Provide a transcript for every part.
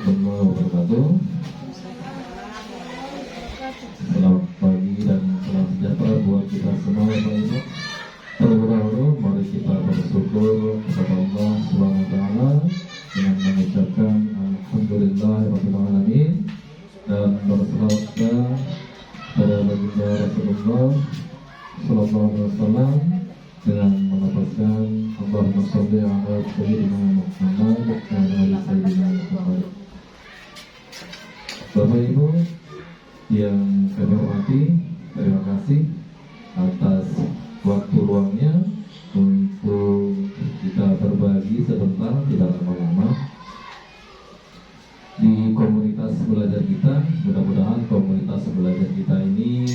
warahmatullahi wabarakatuh. Selamat pagi dan salam sejahtera buat kita semua, Bapak Ibu. Terlebih dahulu mari kita bersyukur kepada Allah Subhanahu wa taala dengan mengucapkan alhamdulillahirabbil alamin dan berselawat pada baginda Rasulullah sallallahu alaihi wasallam dengan melafazkan Allahumma shalli ala sayyidina Muhammad wa ala sayyidina Muhammad. Bapak Ibu yang kami hormati, terima kasih atas waktu luangnya untuk kita berbagi sebentar, tidak lama-lama di komunitas belajar kita. Mudah-mudahan komunitas belajar kita ini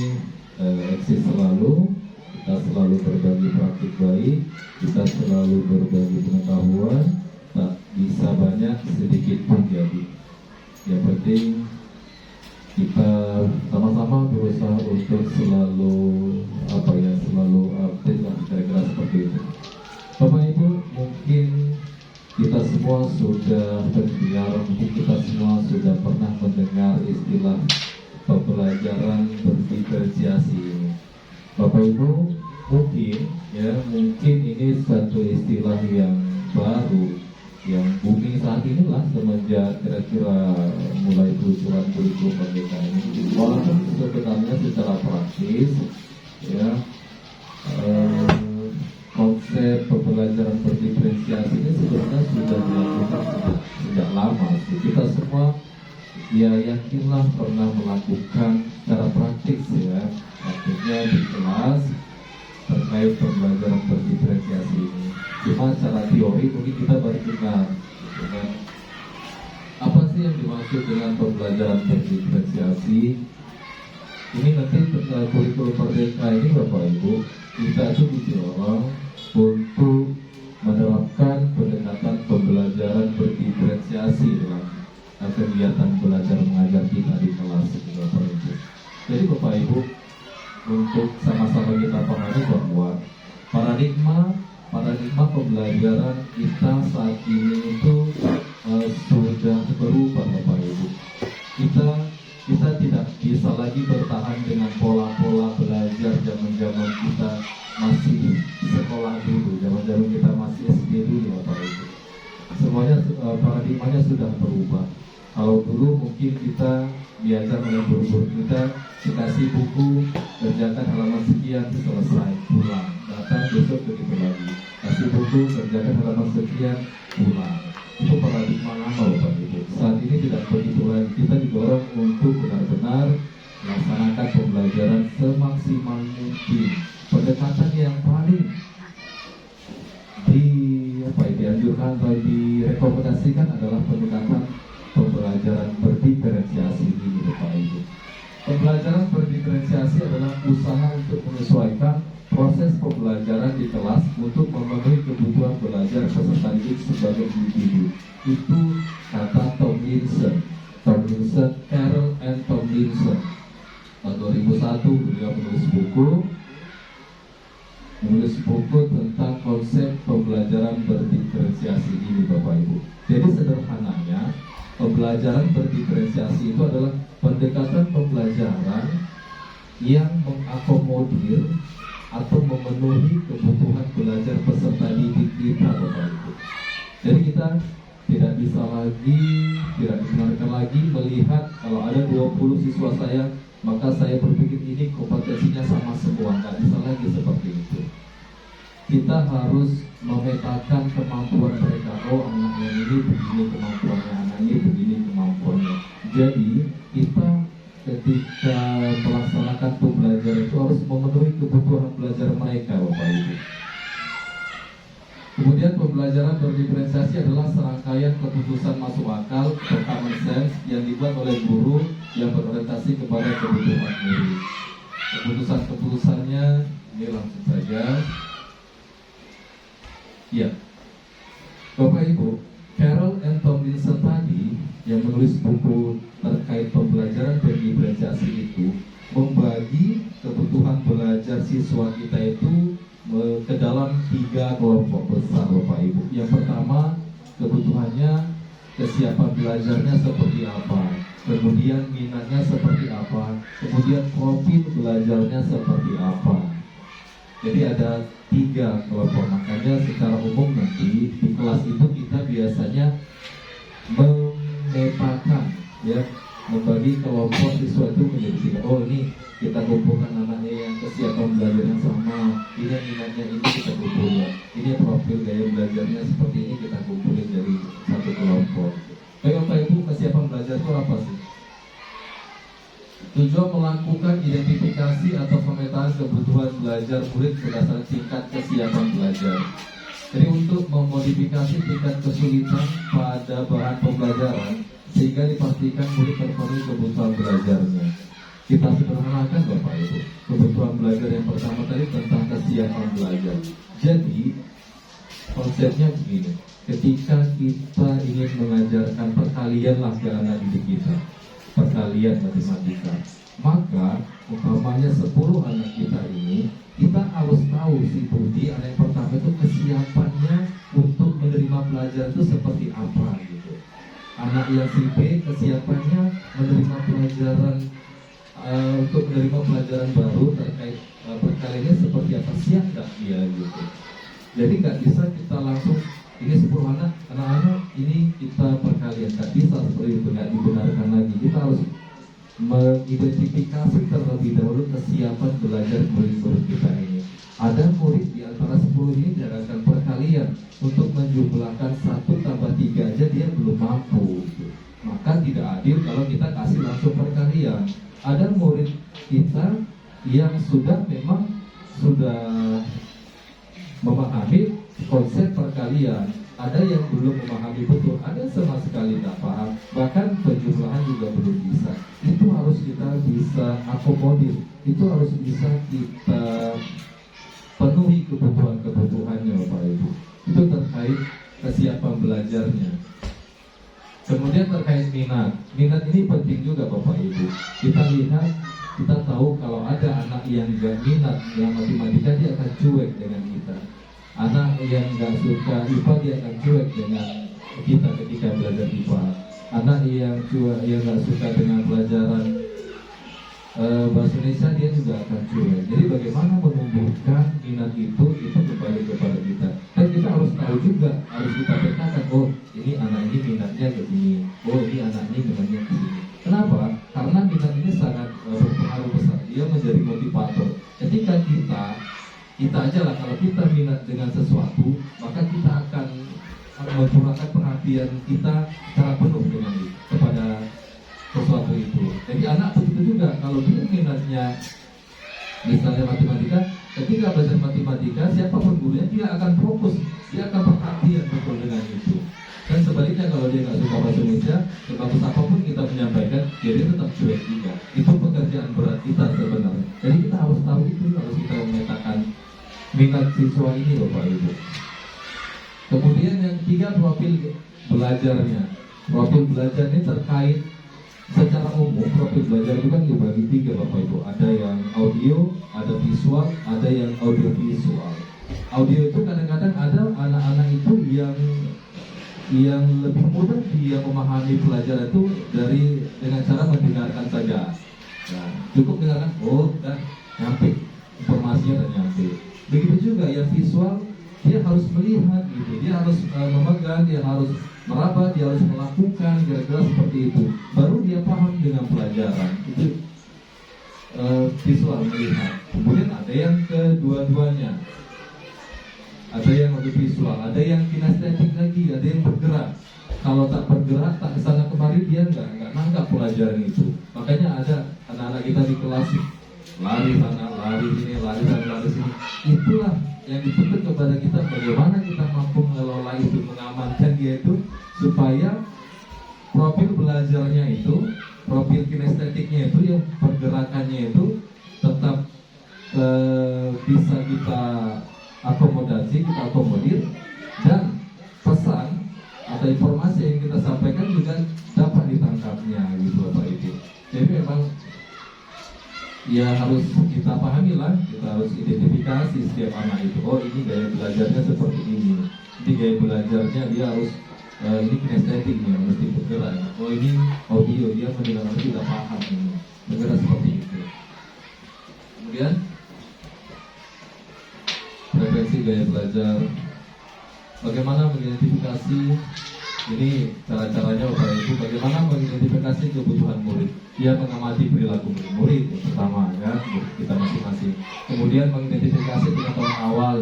eksis selalu. Kita selalu berbagi praktik baik, kita selalu berbagi pengetahuan, tak bisa banyak sedikit pun jadi. Yang penting kita sama-sama berusaha untuk selalu selalu update lah, kira-kira seperti itu. Bapak Ibu, mungkin kita semua sudah mendengar, mungkin kita semua sudah pernah mendengar istilah pembelajaran berdiferensiasi ini. Bapak Ibu, mungkin ini satu istilah yang baru, yang booming saat inilah semenjak kira-kira mulai peluncuran kurikulum merdeka ini. Walaupun sebenarnya secara praktis konsep pembelajaran berdiferensiasi ini sebenarnya sudah dilakukan sejak lama. Kita semua yakinlah pernah melakukan secara praktis artinya di kelas terkait pembelajaran berdiferensiasi ini. Cuma secara teori mungkin kita baru dengar apa sih yang dimaksud dengan pembelajaran berdiferensiasi. Ini nanti kurikulum merdeka ini Bapak Ibu, kita itu didorong untuk menerapkan pendekatan pembelajaran berdiferensiasi dalam kegiatan belajar mengajar kita di kelas Bapak Ibu. Jadi Bapak Ibu, untuk sama-sama kita pahami bahwa paradigma pembelajaran kita saat ini itu sudah berubah Bapak Ibu. Kita tidak bisa lagi bertahan dengan pola-pola belajar zaman-zaman kita masih sekolah dulu, zaman-zaman kita masih SD dulu Bapak Ibu. Semuanya paradigmanya sudah berubah. Kalau dulu mungkin kita diajar oleh guru-guru kita, dikasih buku, kerjakan halaman sekian, selesai, pulang. Datang besok begitu lagi, kasih buku, kerjakan halaman sekian, pulang. Itu paradigma lama Bapak Ibu. Saat ini tidak begitu lagi. Kita didorong untuk benar-benar melaksanakan pembelajaran semaksimal mungkin. Pendekatan yang paling dianjurkan atau direkomendasikan adalah pendekatan pembelajaran berdiferensiasi ini Bapak Ibu. Pembelajaran berdiferensiasi adalah usaha untuk menyesuaikan proses pembelajaran di kelas untuk memenuhi kebutuhan belajar peserta didik sebagai individu. Itu kata Tomlinson, Carol and Tomlinson. Tahun 2001 beliau menulis buku tentang konsep pembelajaran berdiferensiasi ini Bapak Ibu. Jadi sederhananya, pembelajaran berdiferensiasi itu adalah pendekatan pembelajaran yang mengakomodir atau memenuhi kebutuhan belajar peserta didik kita Bapak Ibu. Jadi kita tidak dibenarkan lagi melihat kalau ada 20 siswa saya, maka saya berpikir ini kompetensinya sama semua. Nggak bisa lagi seperti itu. Kita harus memetakan kemampuan mereka. Oh, anaknya ini begini kemampuannya, anak ini begini kemampuannya. Jadi kita ketika melaksanakan pembelajaran itu harus memenuhi kebutuhan belajar mereka Bapak Ibu. Kemudian pembelajaran berdiferensiasi adalah serangkaian keputusan masuk akal atau common sense yang dibuat oleh guru yang berorientasi kepada kebutuhan murid. Keputusan-keputusannya ini langsung saja. Ya, Bapak Ibu, Carol and Tomlinson tadi yang menulis buku terkait pembelajaran berdiferensiasi itu membagi kebutuhan belajar siswa kita itu ke dalam 3 kelompok besar Bapak Ibu. Yang pertama kebutuhannya kesiapan belajarnya seperti apa, kemudian minatnya seperti apa, kemudian profil belajarnya seperti apa. Jadi ada 3 kelompok. Makanya secara umum nanti di kelas itu kita biasanya memetakan, ya, membagi kelompok siswa itu menjadi 3. Oh, ini kita kumpulkan anaknya yang kesiapan belajar yang sama, ini yang minatnya ini kita kumpulkan, ini profil gaya belajarnya seperti ini kita kumpulin dari satu kelompok. Baik Bapak Ibu, kesiapan belajar itu apa sih? Tujuan melakukan identifikasi atau pemetaan kebutuhan belajar murid berdasarkan tingkat kesiapan belajar. Jadi untuk memodifikasi tingkat kesulitan pada bahan pembelajaran sehingga dipastikan murid terpenuhi kebutuhan belajarnya. Kita sederhanakan Bapak Ibu, kebutuhan belajar yang pertama tadi tentang kesiapan belajar. Jadi konsepnya begini, ketika kita ingin mengajarkan perkalian lah ke anak didik kita, perkalian matematika, maka umpamanya 10 anak kita ini, kita harus tahu si Budi anak yang pertama itu kesiapannya untuk menerima pelajaran itu seperti apa gitu. Anak yang si B kesiapannya menerima pelajaran untuk menerima pelajaran baru terkait perkaliannya seperti apa, siap nggak dia gitu. Jadi nggak bisa kita langsung ini 10 anak-anak ini kita perkalian, nggak bisa seperti itu, nggak dibenarkan lagi. Kita harus mengidentifikasi terlebih dahulu kesiapan belajar murid-murid kita ini. Ada murid di antara 10 ini diadakan perkalian untuk menjumlahkan 1 tambah 3 aja dia belum mampu gitu. Maka tidak adil kalau kita kasih langsung perkalian. Ada murid kita yang memang sudah memahami konsep perkalian, ada yang belum memahami betul, ada sama sekali tidak paham, bahkan penjumlahan juga belum bisa. Itu harus kita bisa akomodir, itu harus bisa kita penuhi kebutuhannya Bapak Ibu. Itu terkait kesiapan belajarnya. Kemudian terkait minat ini penting juga Bapak Ibu. Kita lihat, kita tahu kalau ada anak yang gak minat dalam matematika, dia akan cuek dengan kita. Anak yang gak suka IPA, dia akan cuek dengan kita ketika belajar IPA. Anak yang gak suka dengan pelajaran bahasa Indonesia, dia juga akan cuek. Jadi bagaimana menumbuhkan minat itu kembali kepada kita. Dan kita harus tahu juga, harus kita petakan, oh ini anak ini minatnya ke sini, oh ini anak ini minatnya ke sini. Kenapa? Karena minat ini sangat berpengaruh besar. Dia menjadi motivator. Ketika kita aja lah, kalau kita minat dengan sesuatu, maka kita akan mencurahkan perhatian kita secara penuh dengan kepada sesuatu itu. Jadi anak begitu juga, kalau dia minatnya misalnya matematika, ketika belajar matematika, siapapun gurunya dia akan fokus, dia akan perhatian betul dengan itu. Dan sebaliknya kalau dia nggak suka bahasa Indonesia, sebagus apapun kita menyampaikan, dia tetap cuek juga. Itu pekerjaan berat kita sebenarnya. Jadi kita harus tahu itu, harus kita memetakan minat siswa ini Bapak Ibu. Kemudian yang 3, profil belajarnya. Profil belajar ini terkait secara umum, profil belajar itu kan dibagi 3 Bapak Ibu. Ada yang audio, ada visual, ada yang audio visual. Audio itu kadang-kadang ada anak-anak itu yang lebih mudah dia memahami pelajaran itu dengan cara mendengarkan saja. Nah, cukup dengarkan, oh dan nyampe informasinya dan nyampe. Begitu juga yang visual, dia harus melihat gitu, dia harus memegang, dia harus meraba, dia harus melakukan, kira-kira seperti itu. Baru dia paham dengan pelajaran. Itu visual, melihat. Kemudian ada yang kedua-duanya. Ada yang lebih visual, ada yang kinestetik lagi, ada yang bergerak. Kalau tak bergerak, tak kesana kemari, dia nggak nangkap pelajaran itu. Makanya ada anak-anak kita di kelas lari sana, lari sini, lari sana, lari sini. Itulah yang dituntut kepada kita, bagaimana kita mampu mengelola itu, mengamankan dia itu, supaya profil belajarnya itu, profil kinestetiknya itu, yang pergerakannya itu tetap bisa kita akomodasi, kita akomodir, dan pesan atau informasi yang kita sampaikan juga dapat ditangkapnya gitu Bapak Ibu. Jadi memang ya harus kita pahami lah, kita harus identifikasi setiap anak itu. Oh ini gaya belajarnya seperti ini gaya belajarnya dia harus ini kinestetiknya mesti bergerak. Oh ini audio, dia mendengar tidak paham ini. Bergerak seperti itu. Kemudian preferensi gaya belajar. Bagaimana mengidentifikasi ini cara-caranya Bapak Ibu? Bagaimana mengidentifikasi kebutuhan murid? Dia mengamati perilaku murid yang pertama ya, kita masing-masing. Kemudian mengidentifikasi pengetahuan awal,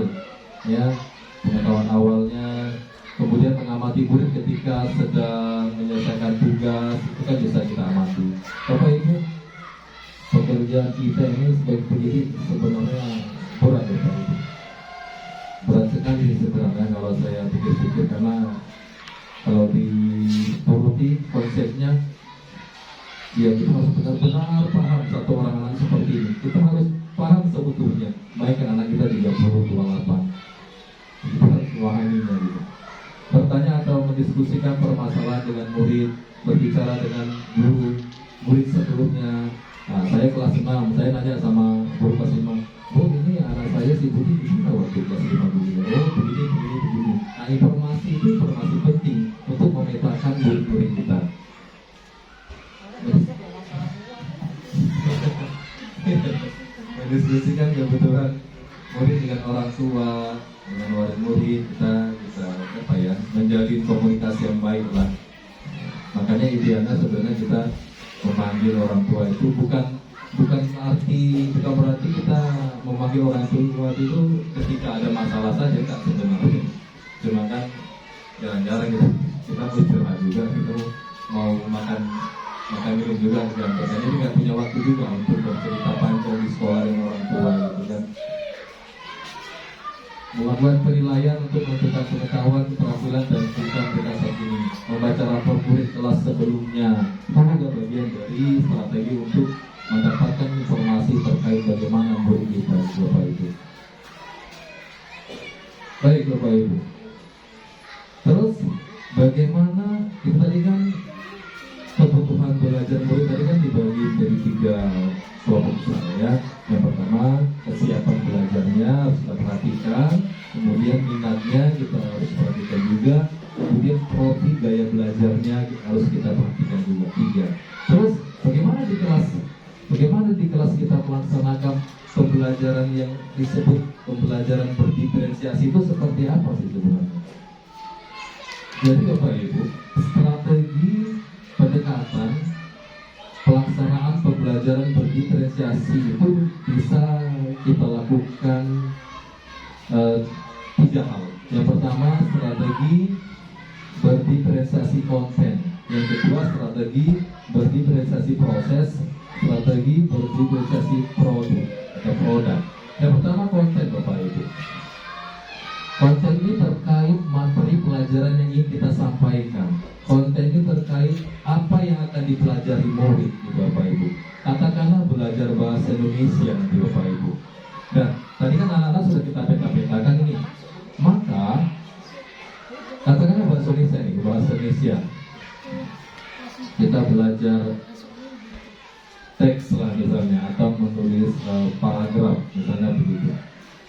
ya, pengetahuan awalnya. Kemudian mengamati murid ketika sedang menyelesaikan tugas, itu kan bisa kita amati. Bapak Ibu, pekerjaan kita ini sebagai pendidik sebenarnya berat ya Bapak Ibu. Berat sekali sebenarnya kalau saya pikir-pikir, karena kalau dituruti konsepnya, ya kita harus benar-benar paham satu orang anak seperti ini. Kita harus paham sebetulnya, baik kan anak kita 30-28. Kita harus memahaminya gitu. Bertanya atau mendiskusikan permasalahan dengan murid, berbicara dengan guru, murid sebelumnya. Nah, saya kelas 6, saya nanya sama guru kelas 5, oh ini anak saya si Budi gimana waktu kelas 5 begini? Oh begini. Nah, informasi itu informasi penting untuk memetakan murid-murid kita. Mendiskusikan kebutuhan murid dengan orang tua, dengan murid kita bisa apa ya, menjalin komunikasi yang baik lah. Makanya idealnya sebenarnya kita memanggil orang tua itu bukan berarti kita memanggil orang tua itu ketika ada masalah saja, tak sebenarnya. Cuma kan jarang-jarang kita beristirahat juga, kita mau makan minum juga, dan biasanya nggak punya waktu juga untuk bercerita panjang di sekolah dengan orang tua gitu kan. Membuat penilaian untuk menentukan pengetahuan, keterampilan dan tingkat mereka saat ini. Membaca rapor murid kelas sebelumnya itu juga bagian dari strategi untuk mendapatkan informasi terkait bagaimana murid kita, Bapak Ibu. Baik Bapak Ibu. Terus bagaimana kita tadi kan kebutuhan belajar murid tadi kan dibagi dari 3 kelompok besar ya. Yang pertama, kesiapan belajarnya harus kita perhatikan, kemudian minatnya kita harus perhatikan juga, kemudian profil gaya belajarnya harus kita perhatikan juga. 3. Terus bagaimana di kelas kita melaksanakan pembelajaran yang disebut pembelajaran berdiferensiasi itu seperti apa sih sebenarnya? Jadi Bapak Ibu, strategi pendekatan pelaksanaan pembelajaran berdiferensiasi itu bisa kita lakukan 3 hal. Yang pertama, strategi berdiferensiasi konten. Yang kedua, strategi berdiferensiasi proses. Strategi berdiferensiasi produk. Yang pertama, konten Bapak Ibu. Konten ini terkait materi pelajaran yang ingin kita sampaikan. Konten ini terkait apa yang akan dipelajari murid, Bapak Ibu. Katakanlah belajar bahasa Indonesia, Bapak Ibu. Nah, tadi kan anak-anak sudah kita peta-petakan ini. Maka, katakanlah bahasa Indonesia. Kita belajar teks lah misalnya, atau menulis paragraf, misalnya begitu.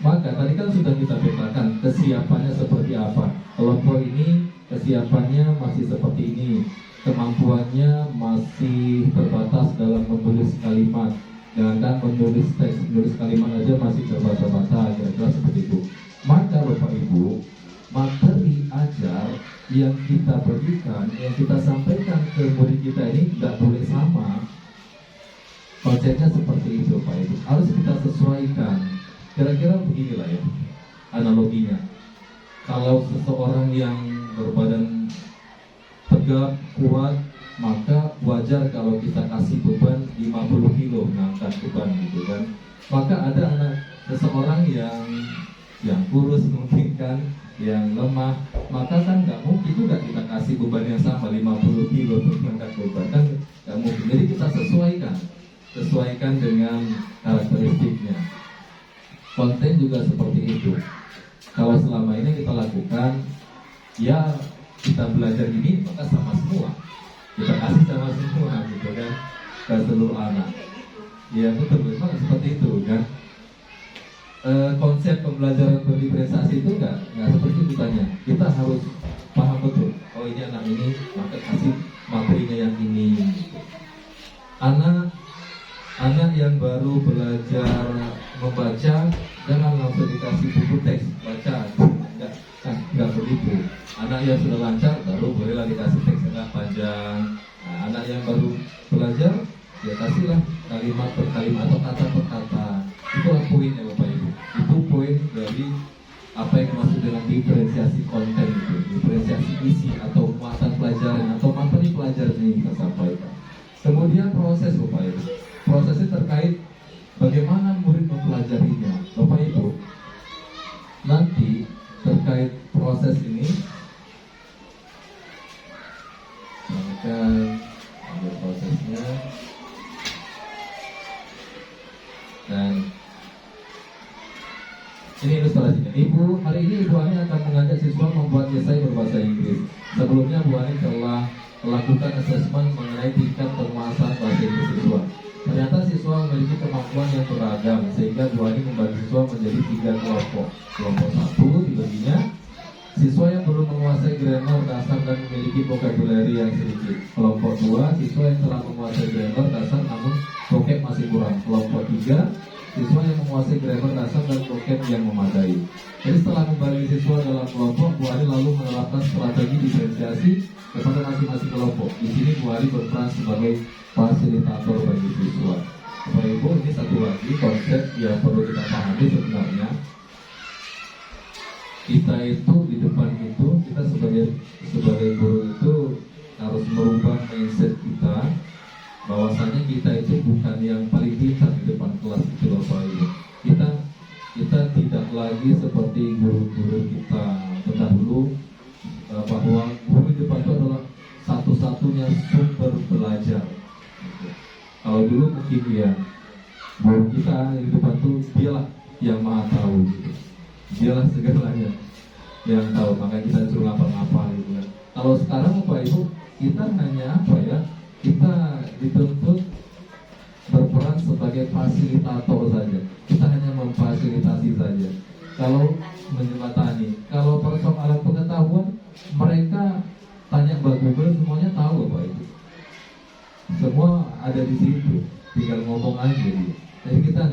Maka tadi kan sudah kita petakan kesiapannya seperti apa. Kelompok ini kesiapannya masih seperti ini, kemampuannya masih terbatas dalam menulis kalimat, dan menulis teks, menulis kalimat aja masih terbatas-batas, kira-kira seperti itu. Maka Bapak Ibu, materi ajar yang kita berikan, yang kita sampaikan ke murid kita ini tidak boleh sama. Konsepnya seperti itu Bapak Ibu, harus kita sesuaikan. Kira-kira beginilah ya analoginya. Kalau seseorang yang berbadan tegap, kuat, maka wajar kalau kita kasih beban 50 kilo mengangkat beban gitu kan. Maka ada seseorang yang kurus mungkin kan, yang lemah, maka kan nggak mungkin juga kita kasih beban yang sama 50 kilo untuk mengangkat beban, kan nggak mungkin. Jadi kita sesuaikan dengan karakteristiknya. Konten juga seperti itu. Kalau selama ini kita lakukan, ya kita belajar ini maka sama semua, kita kasih sama semua gitu kan, ke seluruh anak. Ya betul, memang seperti itu kan. Konsep pembelajaran berdiferensiasi itu nggak seperti itu tanya. Kita harus paham betul. Oh ini ini, maka kasih materinya yang ini. Anak yang baru belajar membaca, jangan langsung dikasih buku teks baca, enggak begitu. Anak yang sudah lancar baru bolehlah dikasih teks yang panjang. Nah, anak yang baru belajar, ya kasihlah kalimat per kalimat atau kata per kata. Itulah poinnya Bapak Ibu. Itu poin dari apa yang dimaksud dengan diferensiasi konten itu, diferensiasi isi atau muatan pelajaran atau materi pelajaran yang kita sampaikan. Kemudian proses Bapak Ibu. Prosesnya terkait bagaimana murid mempelajarinya. Bapak Ibu, nanti terkait proses ini akan ada prosesnya, dan ini ilustrasinya. Hari ini Ibu Ani akan mengajak siswa membuat esai berbahasa Inggris. Sebelumnya Bu Ani telah melakukan asesmen mengenai tingkat penguasaan bahasa Inggris siswa. Ternyata siswa memiliki kemampuan yang beragam, sehingga Bu Ani membagi siswa menjadi 3 kelompok. Kelompok 1 dibaginya siswa yang belum menguasai grammar dasar dan memiliki vocabulary yang sedikit. Kelompok 2 siswa yang telah menguasai grammar dasar namun vocab masih kurang. Kelompok 3 siswa yang menguasai grammar dasar dan vocab yang memadai. Jadi setelah membagi siswa dalam kelompok, Bu Ani lalu menerapkan strategi diferensiasi kepada masing-masing kelompok. Di sini Bu Ani berperan sebagai fasilitator bagi siswa. Bapak Ibu, ini satu lagi konsep yang perlu kita pahami sebenarnya. Kita itu di depan itu, kita sebagai guru itu harus merubah mindset kita, bahwasanya kita itu bukan yang paling pintar di depan kelas itu Bapak Ibu. Kita tidak lagi seperti guru-guru kita terdahulu, bahwa guru di depan itu adalah satu-satunya sumber belajar. Kalau dulu mungkin ya, guru kita di depan itu dialah yang maha tahu gitu. Dialah segalanya yang tahu, maka kita suruh ngapal-ngapal gitu kan. Kalau sekarang Bapak Ibu, kita hanya kita dituntut berperan sebagai fasilitator saja. Kita hanya memfasilitasi saja. Kalau menjembatani, kalau persoalan pengetahuan, mereka tanya Mbak Google, semuanya tahu Bapak Ibu. Semua ada di situ, tinggal ngomong aja gitu. Jadi kita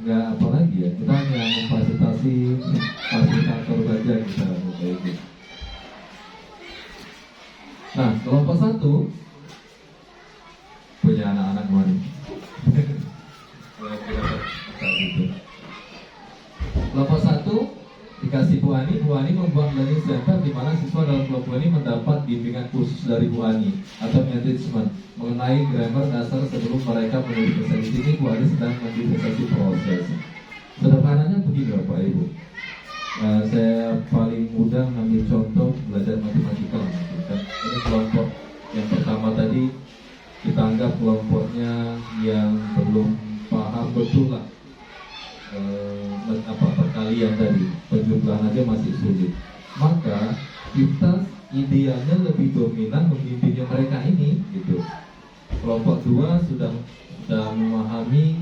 nggak apa lagi ya, kita hanya memfasilitasi, fasilitator saja kita Bapak Ibu. Nah, kelompok 1 punya anak-anak mana? Kelompok 1 dikasih Bu Ani membuat learning center di mana siswa dalam kelompok ini mendapat bimbingan khusus dari Bu Ani atau enrichment mengenai grammar dasar sebelum mereka menulis esai. Di sini Bu Ani sedang mendiskusi proses. Sederhananya begini Bapak Ibu. Saya paling mudah ngambil contoh belajar matematika. Ini kelompok yang pertama tadi, kita anggap kelompoknya yang belum paham betul lah perkalian tadi, penjumlahan aja masih sulit. Maka kita idealnya lebih dominan membimbingnya mereka ini gitu. Kelompok 2 sudah memahami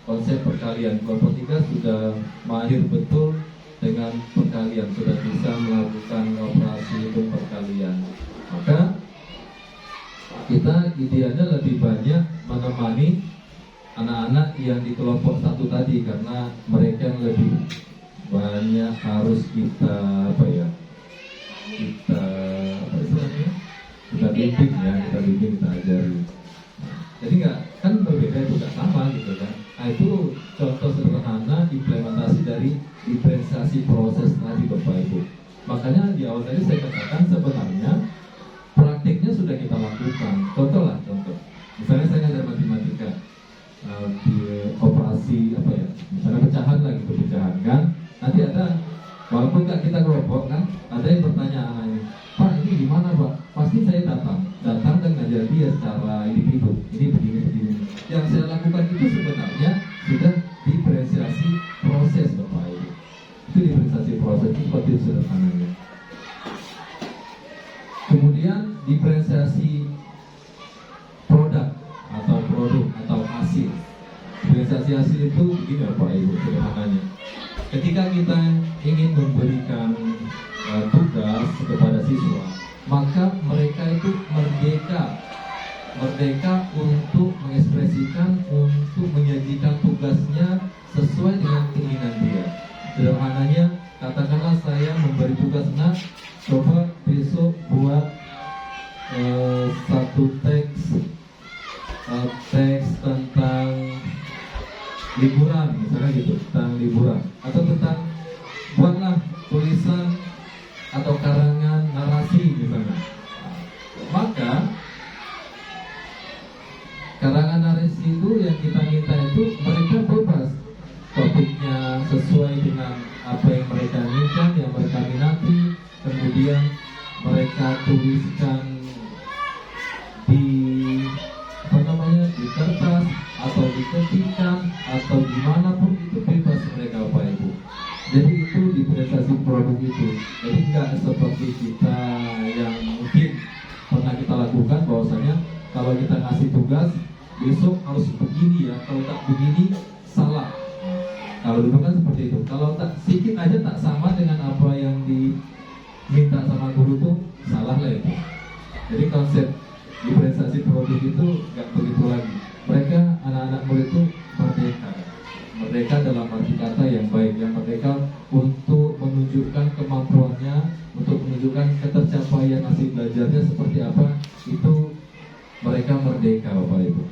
konsep perkalian. Kelompok 3 sudah mahir betul dengan perkalian, sudah bisa melakukan operasi hitung perkalian. Maka kita idealnya lebih banyak menemani anak-anak yang di kelompok 1 tadi, karena mereka yang lebih banyak harus kita bimbing ya, kita ajari. Jadi kan berbeda, itu nggak sama gitu kan. Nah, itu contoh sederhana implementasi dari diferensiasi proses tadi Bapak Ibu. Makanya di awal tadi saya katakan sebenarnya praktiknya sudah kita lakukan. Contoh. Misalnya saya ngajar matematika, di operasi misalnya pecahan kan. Nanti ada, walaupun nggak kita kelompok kan, ada yang bertanya anaknya, Pak ini gimana Pak? Pasti saya datang dan ngajar dia secara individu. Ini begini. Yang saya lakukan itu sebenarnya sudah diferensiasi proses Bapak Ibu. Itu diferensiasi proses itu seperti itu sederhananya. Kemudian diferensiasi produk atau hasil. Diferensiasi hasil itu begini Bapak Ibu sederhananya. Ketika kita ingin memberikan tugas kepada siswa, maka mereka merdeka untuk mengekspresikan, untuk menyajikan tugasnya sesuai dengan keinginan dia. Sederhananya, katakanlah saya memberi tugas, nak, coba besok buat satu teks tentang liburan, misalnya gitu, tentang liburan, atau tentang buatlah tulisan atau karangan narasi misalnya. Maka karangan narasi itu yang kita minta itu mereka bebas, topiknya sesuai dengan apa yang mereka inginkan, yang mereka minati, kemudian mereka tuliskan di di kertas atau di ketikan atau dimanapun, itu bebas mereka Bapak Ibu. Jadi itu diferensiasi produk itu. Jadi nggak seperti kita yang mungkin pernah kita lakukan, bahwasanya kalau kita ngasih tugas besok harus begini ya, kalau tak begini salah. Kalau dulu kan seperti itu. Kalau tak sedikit aja tak sama dengan apa yang diminta sama guru tuh salah lah itu. Jadi konsep diferensiasi produk itu nggak begitu lagi. Mereka anak-anak murid itu merdeka dalam arti kata yang baik, yang merdeka untuk menunjukkan kemampuannya, untuk menunjukkan ketercapaian hasil belajarnya seperti apa, itu mereka merdeka Bapak Ibu.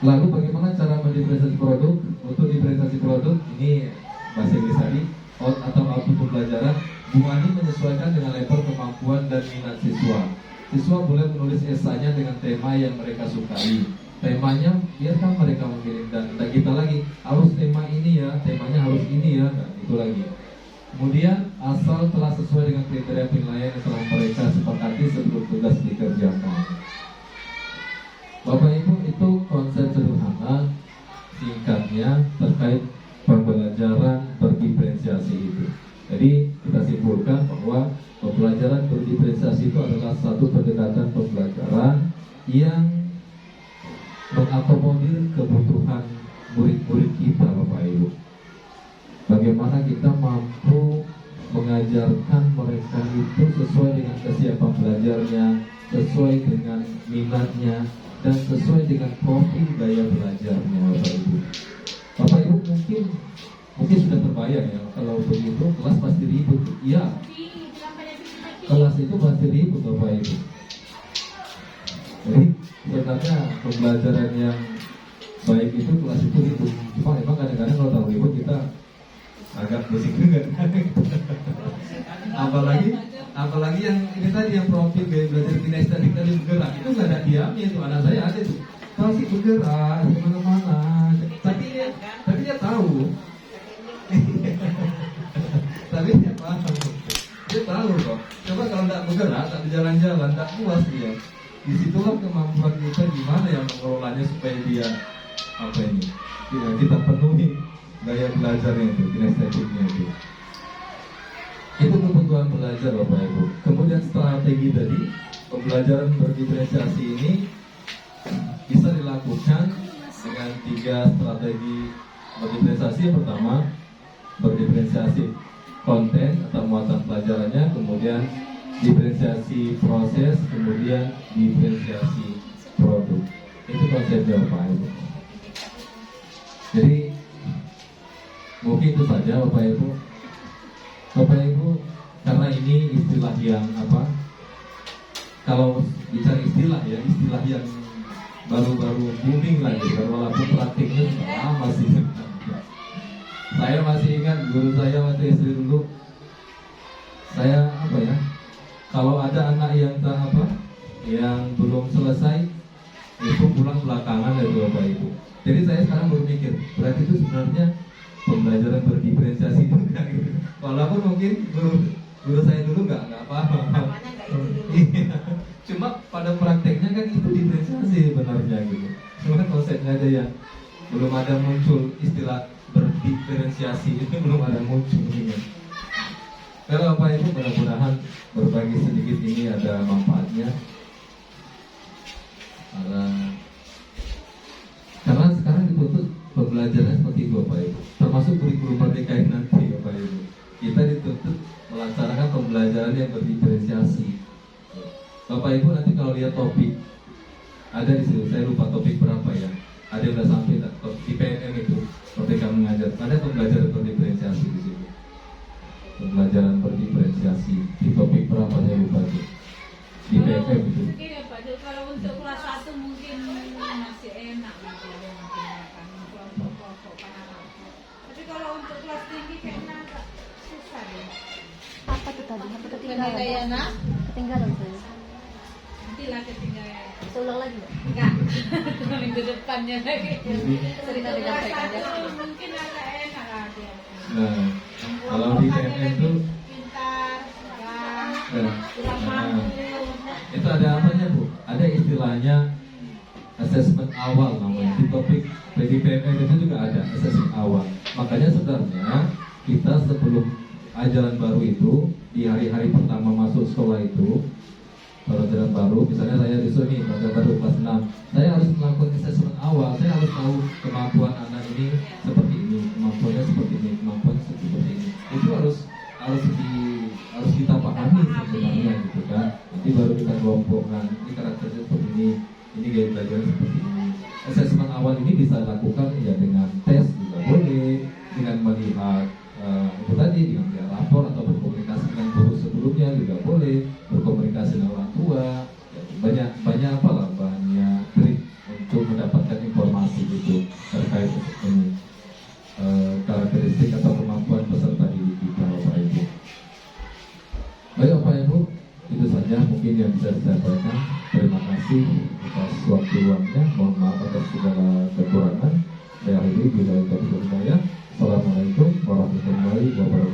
Lalu bagaimana cara mendiferensiasi produk? Untuk diferensiasi produk ini bahasa Inggris tadi, atau output pembelajaran, Bu Ani menyesuaikan dengan level kemampuan dan minat siswa. Siswa boleh menulis esainya dengan tema yang mereka sukai. Temanya biarkan mereka memilih, dan kita lagi harus tema ini ya, temanya harus ini ya, nah, itu lagi. Kemudian asal telah sesuai dengan kriteria penilaian yang telah mereka sepakati sebelum tugas dikerjakan. Bapak Ibu, itu konsep sederhana singkatnya terkait pembelajaran berdiferensiasi itu. Jadi kita simpulkan bahwa pembelajaran berdiferensiasi itu adalah satu pendekatan pembelajaran yang mengakomodir kebutuhan murid-murid kita Bapak Ibu. Bagaimana kita mampu mengajarkan mereka itu sesuai dengan kesiapan belajarnya, sesuai dengan minatnya, dan sesuai dengan profil gaya belajarnya Bapak Ibu. Bapak Ibu mungkin sudah terbayang ya, kalau begitu kelas pasti ribut. Iya, kelas itu pasti ribut Bapak Ibu. Jadi sebenarnya pembelajaran yang baik itu kelas itu ribut. Cuma emang kadang-kadang kalau tahu ribut kita agak pusing juga. apalagi yang ini tadi, yang profil gaya belajar kinestetik tadi bergerak, itu nggak ada diamnya itu. Anak saya ada tuh, pasti bergerak kemana-mana. Tapi dia tahu. Tapi dia paham. Dia tahu kok. Coba kalau tidak bergerak, tak berjalan-jalan, tak puas dia. Disitulah kemampuan kita gimana yang mengelolanya supaya dia kita penuhi gaya belajarnya itu, kinestetiknya itu. Itu kebutuhan belajar Bapak Ibu. Kemudian strategi tadi, pembelajaran berdiferensiasi ini bisa dilakukan dengan 3 strategi berdiferensiasi. Yang pertama, berdiferensiasi konten atau muatan pelajarannya, kemudian diferensiasi proses, kemudian diferensiasi produk. Itu konsepnya Bapak Ibu. Jadi mungkin itu saja Bapak Ibu. Bapak Ibu, karena ini istilah yang kalau bicara istilah yang baru-baru booming lagi, walaupun praktiknya sudah lama sih. Saya masih ingat guru saya waktu SD dulu. Saya kalau ada anak yang yang belum selesai, itu pulang belakangan itu Bapak Ibu. Jadi saya sekarang berpikir, berarti itu sebenarnya pembelajaran berdiferensiasi itu enggak gitu. Walaupun mungkin guru saya dulu nggak paham. Cuma pada prakteknya kan itu diferensiasi sebenarnya gitu. Cuma konsepnya aja yang belum ada muncul, istilah berdiferensiasi itu belum ada muncul gitu. Kalau Bapak Ibu, mudah-mudahan berbagi sedikit ini ada manfaatnya. Karena sekarang dituntut pembelajaran seperti itu Bapak Ibu, termasuk kurikulum merdeka nanti Bapak Ibu. Kita dituntut melaksanakan pembelajaran pembelajaran yang berdiferensiasi. Bapak Ibu nanti kalau lihat topik ada di situ, saya lupa topik berapa ya. Ada yang udah sampai di PNM itu, Merdeka Mengajar. Ada pembelajaran berdiferensiasi di situ. Pembelajaran berdiferensiasi di topik berapa saya lupa itu. Di PNM itu. Mungkin ya Pak, kalau untuk kelas 1 mungkin masih enak gitu ya, menggunakan kelompok-kelompok anak-anak. Tapi kalau untuk kelas tinggi kayaknya agak susah deh. Apa tuh tadi? Apa ketinggalan? Penilaian, Ketinggalan tuh. nantilah ketinggalan. Seulang lagi nggak? Enggak, minggu depannya lagi. Cerita Untuk kelas menyampaikan 1 mungkin agak enak lah dia. Nah, kalau di PNM itu pintar, cerdas, nah, kurang nah, mampu. itu ada apanya Bu? Ada istilahnya asesmen awal namanya. Di topik di PNM itu juga ada asesmen awal. Makanya sebenarnya kita sebelum ajaran baru itu di hari-hari pertama masuk sekolah itu, pelajaran baru, misalnya saya disuruh nih pelajaran baru kelas 6, saya harus melakukan asesmen awal. Saya harus tahu kemampuan anak ini seperti ini, kemampuannya seperti ini, kemampuan seperti ini. Itu harus kita pahami sebenarnya gitu kan. Nanti baru kita kelompokkan, ini karakternya seperti ini gaya belajar seperti ini. Asesmen awal ini bisa dilakukan ya dengan tes juga boleh, dengan melihat itu tadi, dengan melihat rapor atau berkomunikasi dengan guru sebelumnya juga boleh, berkomunikasi dengan orang tua, ya, banyak apa lah, banyak trik untuk mendapatkan informasi itu terkait ini, karakteristik atau kemampuan peserta didik kita, Bapak Ibu. Baik Bapak Ibu, itu saja mungkin yang bisa saya sampaikan. Terima kasih atas waktu luangnya. Mohon maaf atas segala kekurangan. Saya akhiri bila itu. Assalamualaikum warahmatullahi wabarakatuh.